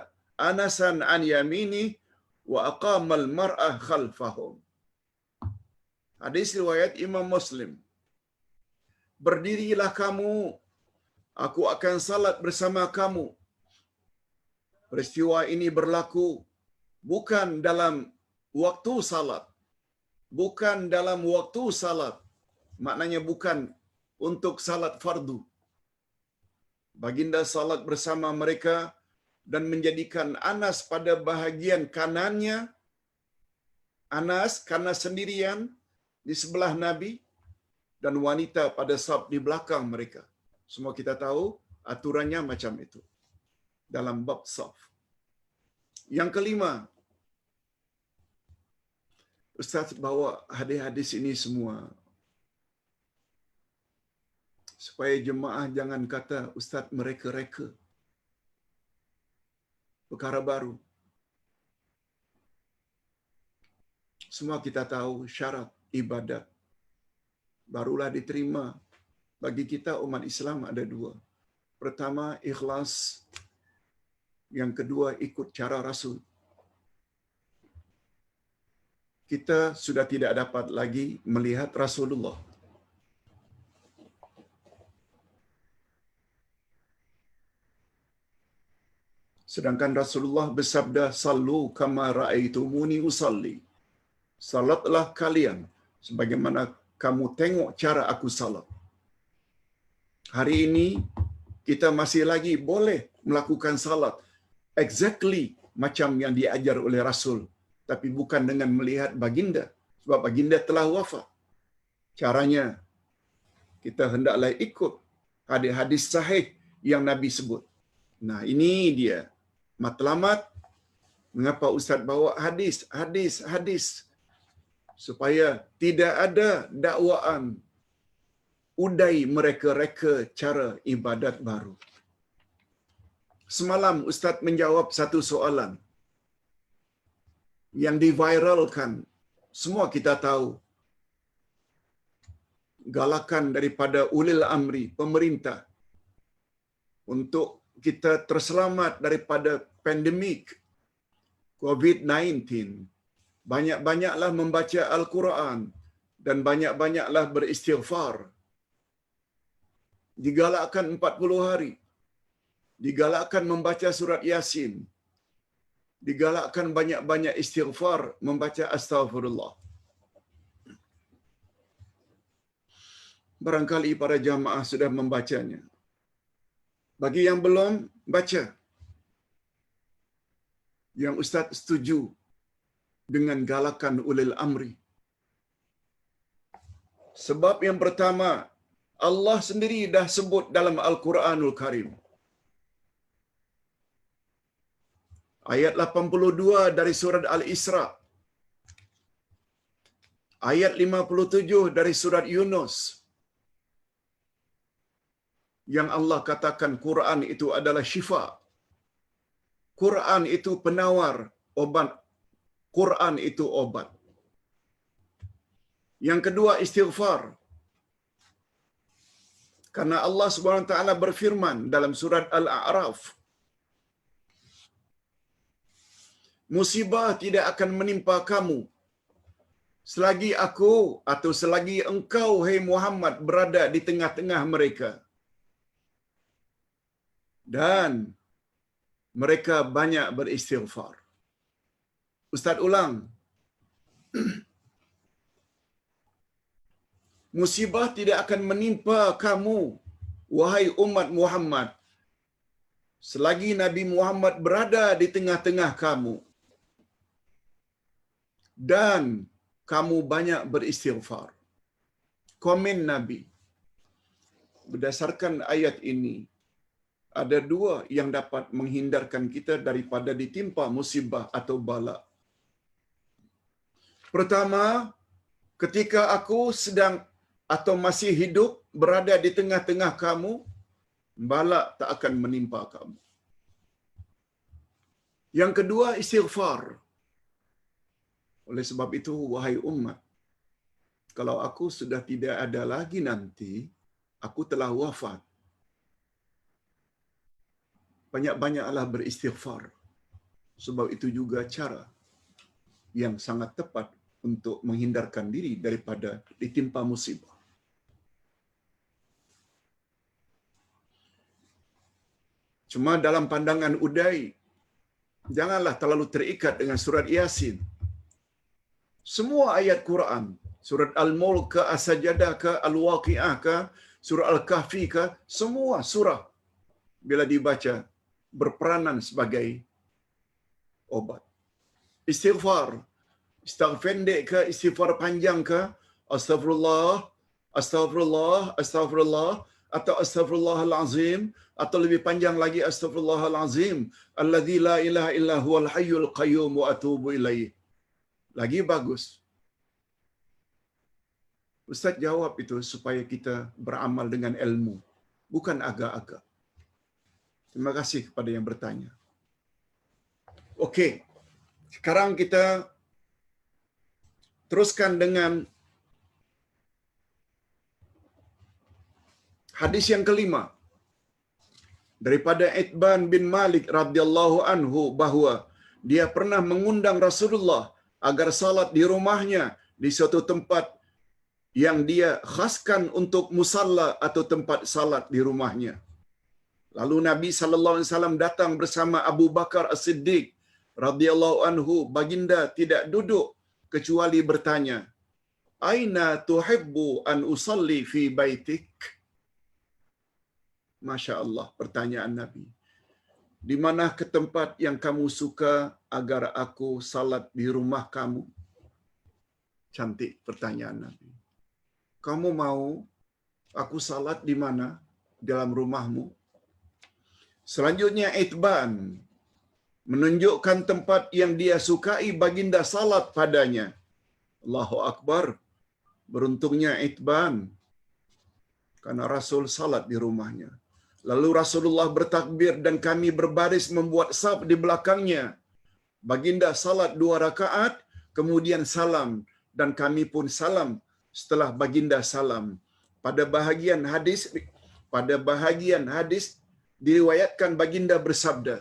Anasan an yamini wa aqama al-mar'ah khalfahum. Hadis riwayat Imam Muslim. Berdirilah kamu, aku akan salat bersama kamu. Peristiwa ini berlaku bukan dalam waktu salat. Bukan dalam waktu salat. Maknanya bukan untuk salat fardu. Baginda salat bersama mereka dan menjadikan Anas pada bahagian kanannya. Anas karena sendirian di sebelah Nabi dan wanita pada saf di belakang mereka. Semua kita tahu aturannya macam itu dalam bab saf. Yang kelima, Ustaz bawa hadis-hadis ini semua supaya jemaah jangan kata Ustaz mereka-reka. Perkara baru. Semua kita tahu syarat ibadat barulah diterima. Bagi kita umat Islam ada dua. Pertama, ikhlas. Yang kedua, ikut cara Rasul. Kita sudah tidak dapat lagi melihat Rasulullah. Sedangkan Rasulullah bersabda, "Sallu kama ra'aitumuni usalli." Salatlah kalian sebagaimana kamu tengok cara aku salat. Hari ini kita masih lagi boleh melakukan salat exactly macam yang diajar oleh Rasul, tapi bukan dengan melihat baginda, sebab baginda telah wafat. Caranya kita hendaklah ikut hadis-hadis sahih yang Nabi sebut. Nah, ini dia matlamat mengapa Ustaz bawa hadis supaya tidak ada dakwaan udai mereka-reka cara ibadat baru. Semalam Ustaz menjawab satu soalan yang diviralkan. Semua kita tahu. Galakan daripada ulil amri, pemerintah, untuk kita terselamat daripada pandemik COVID-19. Banyak-banyaklah membaca Al-Quran dan banyak-banyaklah beristighfar. Digalakkan 40 hari. Digalakkan membaca surat Yasin. Digalakkan banyak-banyak istighfar, membaca astaghfirullah. Barangkali para jamaah sudah membacanya. Bagi yang belum, baca. Yang Ustaz setuju dengan galakan ulil amri. Sebab yang pertama, Allah sendiri dah sebut dalam Al-Quranul Karim. Ayat 82 dari surat Al-Isra. Ayat 57 dari surat Yunus. Yang Allah katakan Quran itu adalah syifa. Quran itu penawar obat. Quran itu obat. Yang kedua, istighfar. Karena Allah Subhanahu wa taala berfirman dalam surat Al-A'raf, musibah tidak akan menimpa kamu selagi aku atau selagi engkau, hai Muhammad, berada di tengah-tengah mereka. Dan mereka banyak beristighfar. Ustaz ulang. Musibah tidak akan menimpa kamu, wahai umat Muhammad, selagi Nabi Muhammad berada di tengah-tengah kamu. dan kamu banyak beristighfar. Komen Nabi. Berdasarkan ayat ini, ada dua yang dapat menghindarkan kita daripada ditimpa musibah atau bala. Pertama, ketika aku sedang atau masih hidup berada di tengah-tengah kamu, bala tak akan menimpa kamu. Yang kedua, istighfar. Oleh sebab itu, wahai umat, kalau aku sudah tidak ada lagi nanti, aku telah wafat, banyak-banyaklah beristighfar. Sebab itu juga cara yang sangat tepat untuk menghindarkan diri daripada ditimpa musibah. Cuma dalam pandangan Uday, janganlah terlalu terikat dengan surat Yasin. Semua ayat Quran, surat Al-Mulk ke, As-Sajdah ke, Al-Waqi'ah ke, surah Al-Kahfi ke, semua surah bila dibaca berperanan sebagai obat. Istighfar, istighfar pendek ke, istighfar panjang ke, astagfirullah, astagfirullah, astagfirullah, atau astagfirullahalazim, atau lebih panjang lagi astagfirullahalazim, alladzi la ilaha illa huwal hayyul qayyum wa atubu ilaih. Lagi bagus. Ustaz jawab itu supaya kita beramal dengan ilmu, bukan agak-agak. Terima kasih kepada yang bertanya. Okey. Sekarang kita teruskan dengan hadis yang kelima daripada Itban bin Malik radhiyallahu anhu bahawa dia pernah mengundang Rasulullah agar salat di rumahnya di suatu tempat yang dia khaskan untuk musalla atau tempat salat di rumahnya. Lalu Nabi sallallahu alaihi wasallam datang bersama Abu Bakar As-Siddiq radhiyallahu anhu. Baginda tidak duduk kecuali bertanya, "Aina tuhibbu an usalli fi baitik?" Masya Allah, pertanyaan Nabi. Di mana ke tempat yang kamu suka agar aku salat di rumah kamu? Cantik pertanyaan Nabi. Kamu mau aku salat di mana? Dalam rumahmu? Selanjutnya Itban menunjukkan tempat yang dia sukai baginda salat padanya. Allahu Akbar. Beruntungnya Itban, karena Rasul salat di rumahnya. Lalu Rasulullah bertakbir dan kami berbaris membuat saf di belakangnya. Baginda salat 2 rakaat, kemudian salam, dan kami pun salam setelah baginda salam. Pada bahagian hadis diriwayatkan baginda bersabda.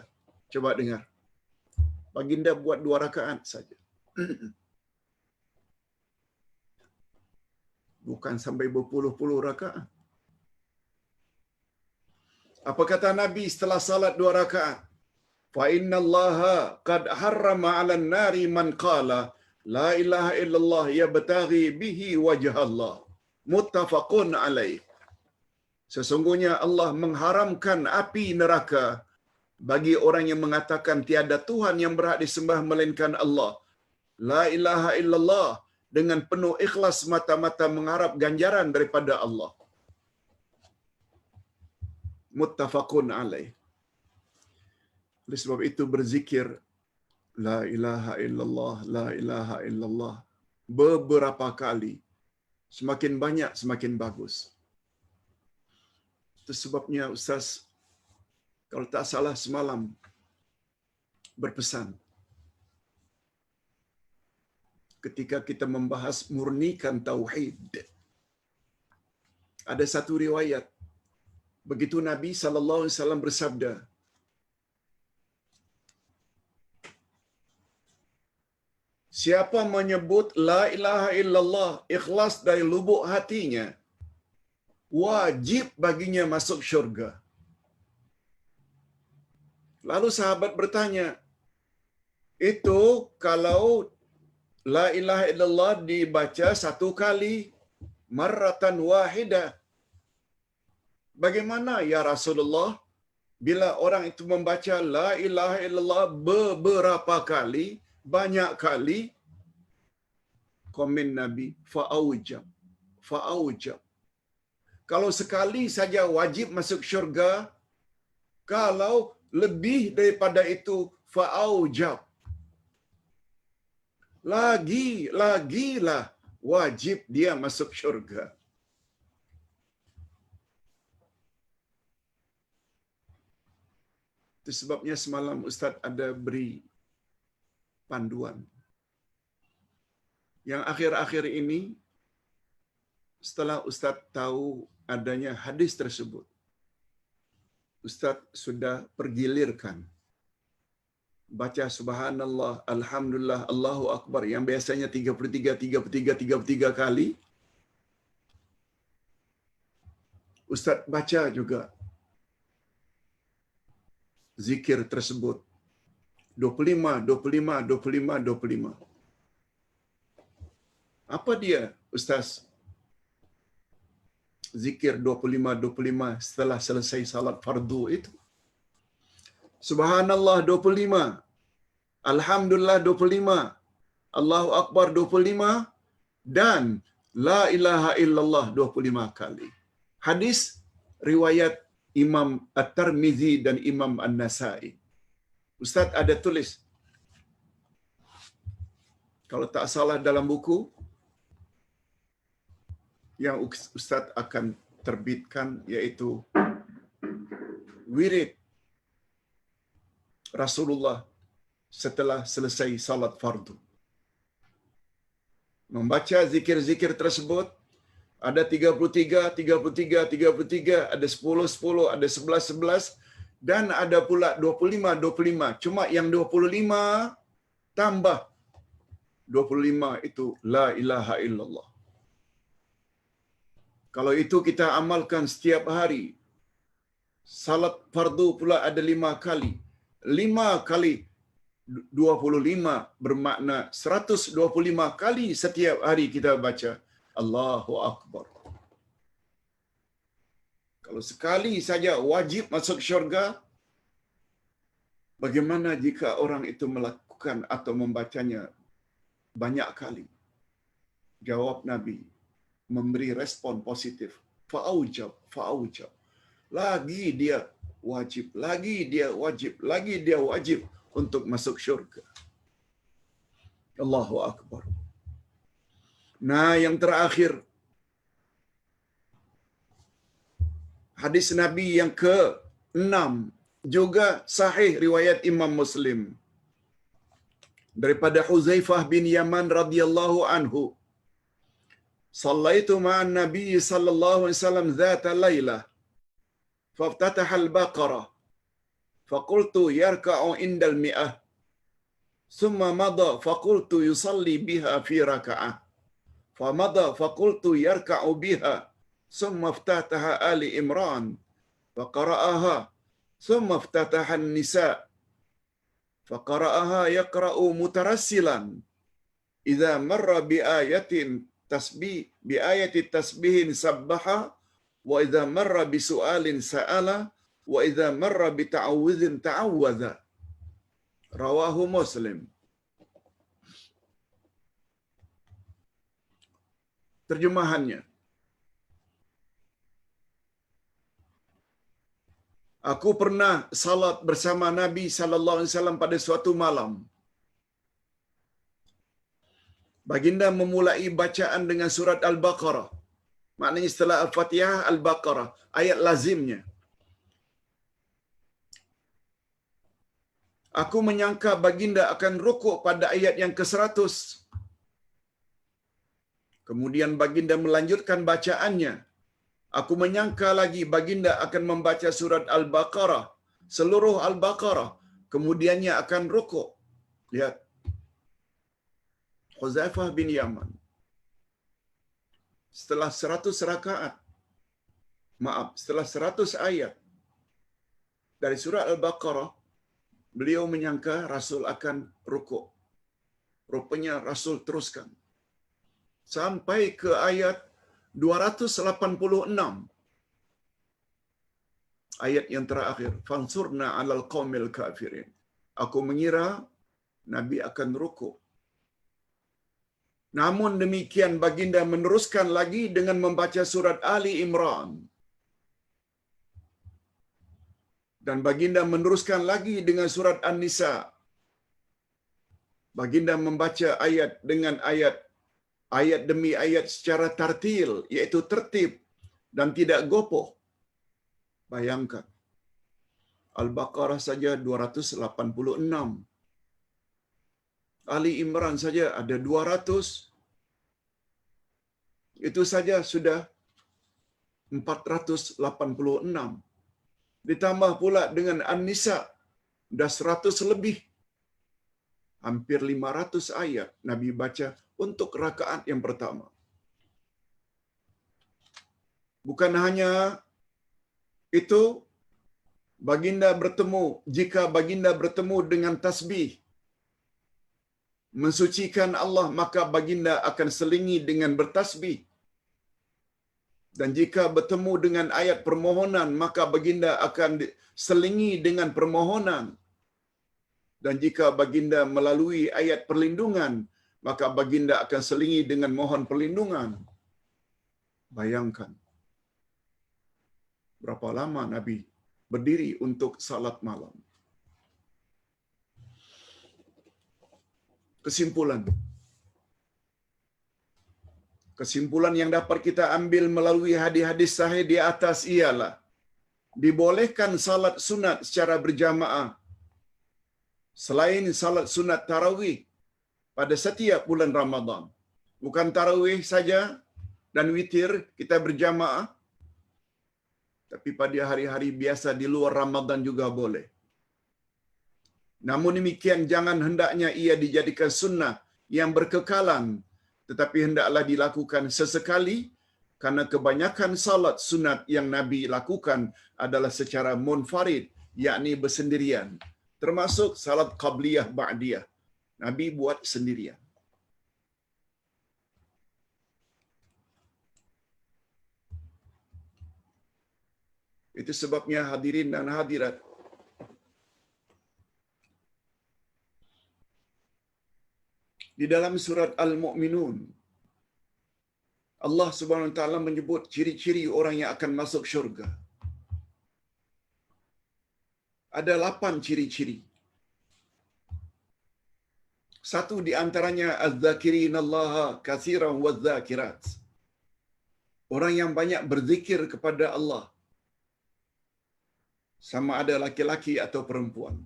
Coba dengar. Baginda buat 2 rakaat saja. Bukan sampai berpuluh-puluh rakaat. Apa kata Nabi setelah salat 2 rakaat? Fa innallaha qad harrama 'alan nari man qala la ilaha illallah yabtaghi bihi wajh Allah. Muttafaqun alaih. Sesungguhnya Allah mengharamkan api neraka bagi orang yang mengatakan tiada Tuhan yang berhak disembah melainkan Allah. La ilaha illallah, dengan penuh ikhlas mata-mata mengharap ganjaran daripada Allah. Muttafaqun alaih. Oleh sebab itu berzikir la ilaha illallah, la ilaha illallah beberapa kali. Semakin banyak semakin bagus. Itu sebabnya Ustaz, kalau tak salah semalam berpesan ketika kita membahas murnikan tauhid. Ada satu riwayat begitu Nabi sallallahu alaihi wasallam bersabda, siapa menyebut la ilaha illallah ikhlas dari lubuk hatinya, wajib baginya masuk syurga. Lalu sahabat bertanya, itu kalau la ilaha illallah dibaca 1 kali, marratan wahidah. Bagaimana ya Rasulullah bila orang itu membaca la ilaha illallah beberapa kali, banyak kali? Komen Nabi, fa'aujab. Fa'aujab. Kalau sekali saja wajib masuk syurga, kalau lebih daripada itu, fa'aujab. Lagilah wajib dia masuk syurga. Itu sebabnya semalam Ustaz ada beri panduan. Yang akhir-akhir ini, setelah Ustaz tahu adanya hadis tersebut, Ustaz sudah pergilirkan. Baca subhanallah, alhamdulillah, Allahu Akbar yang biasanya 33 kali. Ustaz baca juga zikir tersebut 25. Apa dia, Ustaz? Zikir 25 setelah selesai salat fardu itu. Subhanallah 25, alhamdulillah 25, Allahu Akbar 25, dan la ilaha illallah 25 kali. Hadis riwayat Imam At-Tirmizi dan Imam An-Nasai. Ustaz ada tulis, kalau tak salah dalam buku yang Ustaz akan terbitkan, yaitu wirid Rasulullah setelah selesai salat fardu. Membaca zikir-zikir tersebut, ada 33, ada 10, ada 11, dan ada pula 25. Cuma yang 25 tambah 25 itu la ilaha illallah. Kalau itu kita amalkan setiap hari, salat fardu pula ada 5 kali. 5 kali 25 bermakna 125 kali setiap hari kita baca Allahu Akbar. Kalau sekali saja wajib masuk syurga, bagaimana jika orang itu melakukan atau membacanya banyak kali? Jawab Nabi, memberi respon positif. Fa'aujab. Lagi dia wajib untuk masuk syurga. Allahu Akbar. Nah, yang terakhir, hadis Nabi yang ke-6, juga sahih riwayat Imam Muslim. Daripada Huzaifah bin Yaman radhiyallahu anhu. Sallaitu ma'an Nabi sallallahu alaihi wasallam dhata lailah. Faftataha al-Baqarah. Faqultu yarka'u indal mi'ah. Thumma mada faqultu yusalli biha fi raka'ah. فمضى فقلت يركع بها ثم افتتح آل إمران فقرأها ثم افتتح النساء فقرأها يقرأ مترسلا إذا مر بآية التسبيح سبح وإذا مر بسؤال سأل وإذا مر بتعوذ تعوذ. رواه مسلم. Terjemahannya, aku pernah salat bersama Nabi sallallahu alaihi wasallam pada suatu malam. Baginda memulai bacaan dengan surat Al-Baqarah. Maknanya setelah Al-Fatihah, Al-Baqarah, ayat lazimnya. Aku menyangka baginda akan rukuk pada ayat yang ke-100. Kemudian baginda melanjutkan bacaannya. Aku menyangka lagi baginda akan membaca surat Al-Baqarah, seluruh Al-Baqarah, kemudiannya akan rukuk. Lihat, Huzaifah bin Yaman, setelah 100 rakaat, setelah 100 ayat dari surat Al-Baqarah, beliau menyangka Rasul akan rukuk. Rupanya Rasul teruskan sampai ke ayat 286. Ayat yang terakhir, fansurna 'alal qaumil kafirin. Aku mengira Nabi akan rukuk. Namun demikian baginda meneruskan lagi dengan membaca surat Ali Imran. Dan baginda meneruskan lagi dengan surat An-Nisa. Baginda membaca ayat dengan ayat, ayat demi ayat secara tartil, iaitu tertib dan tidak gopoh. Bayangkan, Al-Baqarah saja 286. Ali Imran saja ada 200. Itu saja sudah 486. Ditambah pula dengan An-Nisa, dah 100 lebih. Hampir 500 ayat Nabi baca untuk rakaat yang pertama. Bukan hanya itu, jika baginda bertemu dengan tasbih, mensucikan Allah, maka baginda akan selingi dengan bertasbih. Dan jika bertemu dengan ayat permohonan, maka baginda akan selingi dengan permohonan. Dan jika baginda melalui ayat perlindungan, maka baginda akan selingi dengan mohon perlindungan. Bayangkan berapa lama Nabi berdiri untuk salat malam. Kesimpulan yang dapat kita ambil melalui hadis-hadis sahih di atas ialah dibolehkan salat sunat secara berjamaah selain salat sunat tarawih pada setiap bulan Ramadan. Bukan tarawih saja dan witir kita berjamaah, tapi pada hari-hari biasa di luar Ramadan juga boleh. Namun demikian, jangan hendaknya ia dijadikan sunnah yang berkekalan, tetapi hendaklah dilakukan sesekali, karena kebanyakan salat sunat yang Nabi lakukan adalah secara munfarid, yakni bersendirian. Termasuk salat qabliyah ba'diyah. Nabi buat sendirian. Itu sebabnya hadirin dan hadirat, di dalam surat Al-Mu'minun, Allah Subhanahu wa taala menyebut ciri-ciri orang yang akan masuk syurga. Ada 8 ciri-ciri. Satu di antaranya az-zakirinallaha katsiran waz-zakirat. Orang yang banyak berzikir kepada Allah, sama ada laki-laki atau perempuan.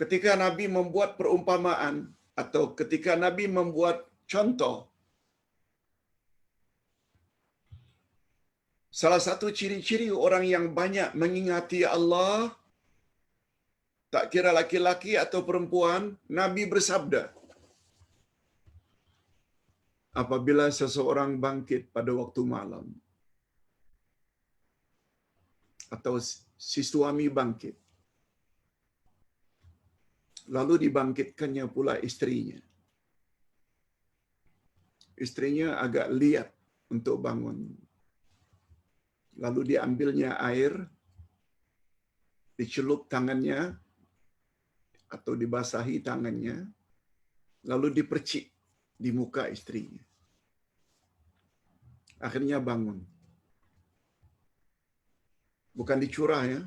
Ketika Nabi membuat perumpamaan atau ketika Nabi membuat contoh, salah satu ciri-ciri orang yang banyak mengingati Allah, tak kira laki-laki atau perempuan, Nabi bersabda, apabila seseorang bangkit pada waktu malam, atau si suami bangkit, lalu dibangkitkannya pula istrinya. Istrinya agak liat untuk bangun. Lalu diambilnya air, dicelup tangannya atau dibasahi tangannya, lalu dipercik di muka istrinya. Akhirnya bangun. Bukan dicurah ya.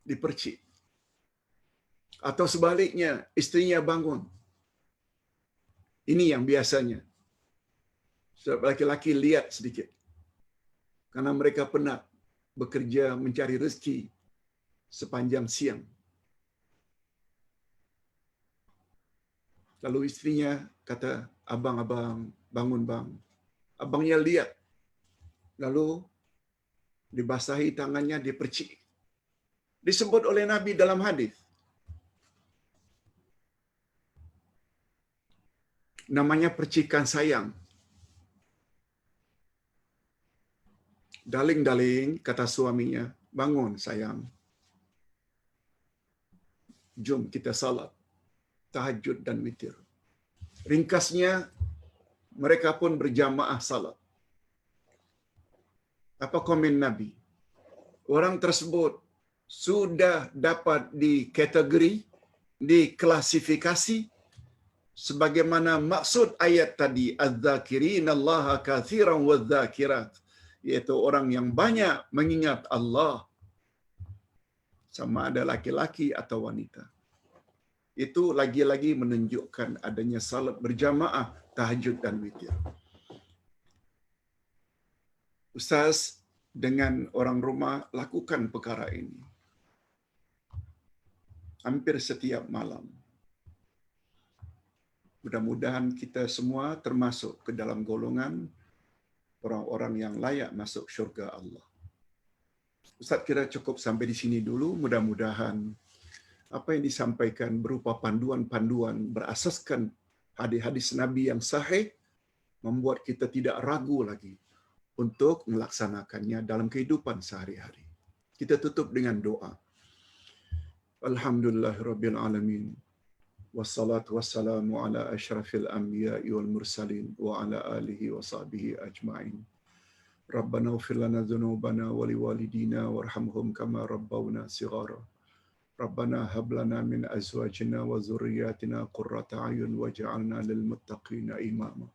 Dipercik. Atau sebaliknya, istrinya bangun. Ini yang biasanya. Sebab laki-laki lihat sedikit. Karena mereka penat bekerja mencari rezeki sepanjang siang. Lalu istrinya kata, abang, bangun bang. Abangnya lihat. Lalu dibasahi tangannya, dipercik. Disebut oleh Nabi dalam hadis. Namanya percikan sayang. Darling, kata suaminya, bangun sayang. Jom kita salat, tahajud dan witir. Ringkasnya, mereka pun berjamaah salat. Apa komen Nabi? Orang tersebut sudah dapat dikategori, diklasifikasi sebagaimana maksud ayat tadi, az-zakirinallaha katsiran wadz-zakirat, iaitu orang yang banyak mengingat Allah, sama ada laki-laki atau wanita. Itu lagi-lagi menunjukkan adanya salat berjamaah, tahajud dan witir. Ustaz dengan orang rumah lakukan perkara ini hampir setiap malam. Mudah-mudahan kita semua termasuk ke dalam golongan orang-orang yang layak masuk syurga Allah. Ustaz kira cukup sampai di sini dulu. Mudah-mudahan apa yang disampaikan berupa panduan-panduan berasaskan hadis-hadis Nabi yang sahih membuat kita tidak ragu lagi untuk melaksanakannya dalam kehidupan sehari-hari. Kita tutup dengan doa. Alhamdulillahirabbil alamin. Wassalatu wassalamu ala asyrafil anbiya'i wal mursalin wa ala alihi wa sahbihi ajma'in. Rabbana ighfir lana dzunubana wa liwalidina warhamhum kama rabbawna shighara. Rabbana hab lana min azwajina wa dzurriyyatina qurrata a'yun waj'alna lil muttaqina imama.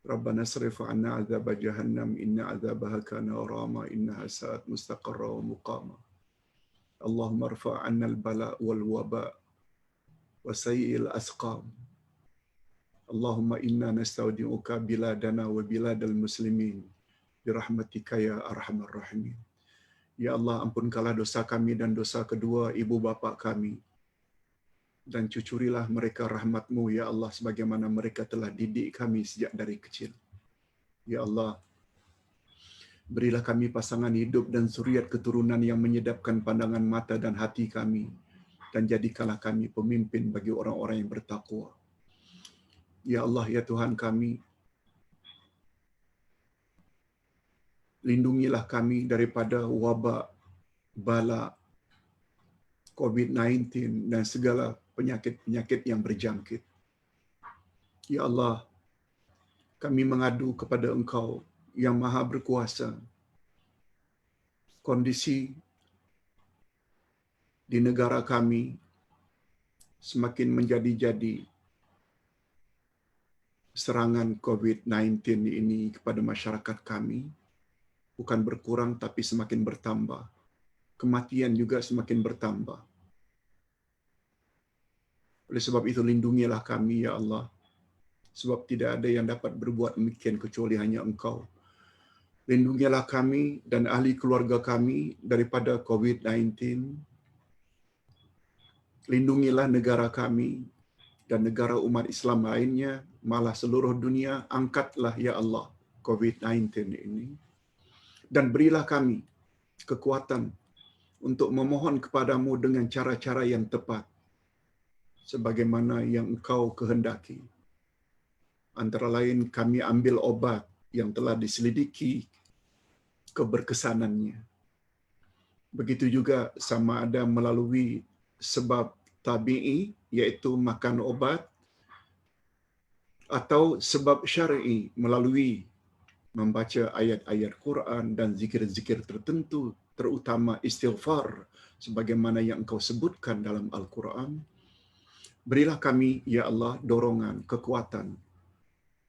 Rabbana asrif 'anna 'adzaba jahannam inna 'adzabaha kana gharama innaha sa'at mustaqarra wa muqama. Allahumma irfa' 'anna al-bala' wal waba' wa sayyi'il asqam. Allahumma inna nastaudi'uka biladana wa biladal muslimin birahmatika ya arhamar rahimin. Ya Allah, ampunkanlah dosa kami dan dosa kedua ibu bapa kami, dan cucurilah mereka rahmat-Mu ya Allah sebagaimana mereka telah didik kami sejak dari kecil. Ya Allah, berilah kami pasangan hidup dan zuriat keturunan yang menyedapkan pandangan mata dan hati kami, dan jadikanlah kami pemimpin bagi orang-orang yang bertakwa. Ya Allah, ya Tuhan kami, lindungilah kami daripada wabak, bala, COVID-19 dan segala penyakit-penyakit yang berjangkit. Ya Allah, kami mengadu kepada Engkau yang Maha Berkuasa. Kondisi di negara kami semakin menjadi-jadi. Serangan COVID-19 ini kepada masyarakat kami bukan berkurang tapi semakin bertambah. Kematian juga semakin bertambah. Oleh sebab itu lindungilah kami ya Allah. Sebab tidak ada yang dapat berbuat demikian kecuali hanya Engkau. Lindungilah kami dan ahli keluarga kami daripada COVID-19. Lindungilah negara kami dan negara umat Islam lainnya, malah seluruh dunia. Angkatlah ya Allah COVID-19 ini. Dan berilah kami kekuatan untuk memohon kepadamu dengan cara-cara yang tepat, sebagaimana yang Engkau kehendaki. Antara lain kami ambil obat yang telah diselidiki keberkesanannya. Begitu juga sama ada melalui sebab tabi'i, iaitu makan obat, atau sebab syar'i melalui membaca ayat-ayat Quran dan zikir-zikir tertentu, terutama istighfar sebagaimana yang Engkau sebutkan dalam Al-Quran. Berilah kami ya Allah dorongan, kekuatan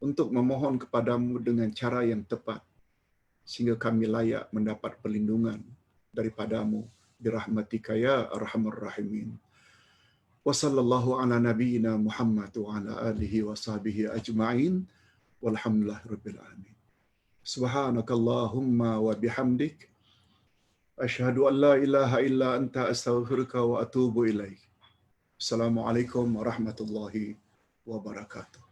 untuk memohon kepadamu dengan cara yang tepat sehingga kami layak mendapat perlindungan daripadamu birahmatika ya arhamar rahimin. Wa sallallahu ala nabiyyina Muhammad wa ala alihi wa sahbihi ajma'in walhamdulillahi rabbil alamin. Subhanakallahumma wa bihamdik asyhadu an la ilaha illa anta astaghfiruka wa atubu ilaik. Assalamualaikum warahmatullahi wabarakatuh.